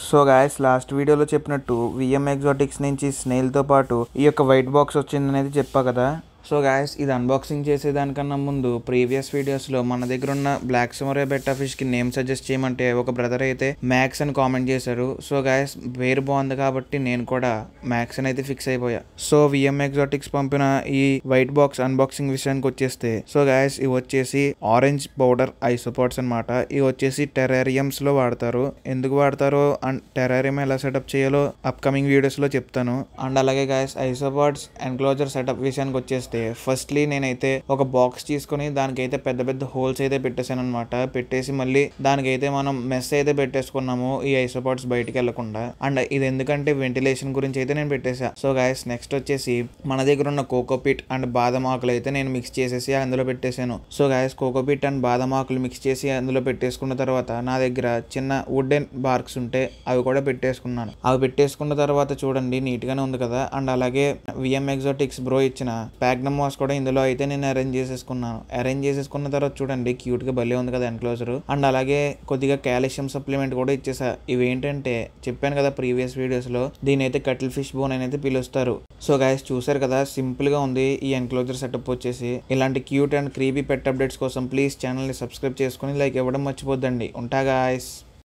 So guys last వీడియోలో చెప్పినట్టు VM Exotics నుంచి స్నేల్తో పాటు ఈ యొక్క వైట్ బాక్స్ వచ్చిందనేది చెప్పా కదా. సో గాయస్ ఇది అన్బాక్సింగ్ చేసేదానికన్నా ముందు ప్రీవియస్ వీడియోస్లో మన దగ్గర ఉన్న బ్లాక్ సమరే బెట్టా ఫిష్కి నేమ్ సజెస్ట్ చేయమంటే ఒక బ్రదర్ అయితే మ్యాక్స్ అని కామెంట్ చేశారు. సో గాయస్ పేరు బాగుంది కాబట్టి నేను కూడా మ్యాక్స్ అని అయితే ఫిక్స్ అయిపోయా. సో విఎం ఎగ్జాటిక్స్ పంపిన ఈ వైట్ బాక్స్ అన్బాక్సింగ్ విషయానికి వచ్చేస్తే, సో గాయస్ ఇవి వచ్చేసి ఆరెంజ్ పౌడర్ ఐసోపాడ్స్ అనమాట. ఇవి వచ్చేసి టెరారియంస్ లో వాడతారు. ఎందుకు వాడతారో అండ్ టెరారియం ఎలా సెటప్ చేయాలో అప్కమింగ్ వీడియోస్ లో చెప్తాను. అండ్ అలాగే గాయస్ ఐసోపాడ్స్ ఎన్క్లోజర్ సెటప్ విషయానికి వచ్చేస్తే, ఫస్ట్లీ నేనైతే ఒక బాక్స్ తీసుకుని దానికైతే పెద్ద పెద్ద హోల్స్ అయితే పెట్టేశాను అనమాట. పెట్టేసి మళ్ళీ దానికైతే మనం మెస్ అయితే పెట్టేసుకున్నాము ఈ ఐసోపాడ్స్ బయటికి వెళ్లకుండా. అండ్ ఇది ఎందుకంటే వెంటిలేషన్ గురించి అయితే నేను పెట్టేసా. సో గాయస్ నెక్స్ట్ వచ్చేసి మన దగ్గర ఉన్న కోకోపిట్ అండ్ బాదం ఆకులు అయితే నేను మిక్స్ చేసేసి అందులో పెట్టేశాను. సో గాయస్ కోకోపిట్ అండ్ బాదం ఆకులు మిక్స్ చేసి అందులో పెట్టేసుకున్న తర్వాత నా దగ్గర చిన్న వుడెన్ బార్క్స్ ఉంటే అవి కూడా పెట్టేసుకున్నాను. అవి పెట్టేసుకున్న తర్వాత చూడండి నీట్ గానే ఉంది కదా. అండ్ అలాగే విఎం ఎగ్జాటిక్స్ బ్రో ఇచ్చిన ప్యాగ్నమ్ వాష్ కూడా ఇందులో అయితే నేను అరేంజ్ చేసేసుకున్న తర్వాత చూడండి క్యూట్ గా భలే ఉంది కదా ఎన్క్లోజర్. అండ్ అలాగే కొద్దిగా కాల్షియం సప్లిమెంట్ కూడా ఇచ్చేసా. ఇవేంటంటే చెప్పాను కదా ప్రీవియస్ వీడియోస్ లో, దీని అయితే కటిల్ ఫిష్ బోన్ అనేది పిలుస్తారు. సో గైస్ చూసారు కదా సింపుల్ గా ఉంది ఈ ఎన్క్లోజర్ సెటప్ వచ్చేసి. ఇలాంటి cute and creepy pet updates కోసం ప్లీజ్ ఛానల్ ని సబ్స్క్రైబ్ చేసుకుని లైక్ ఇవ్వడం మర్చిపోద్దండి. ఉంటా గాయస్.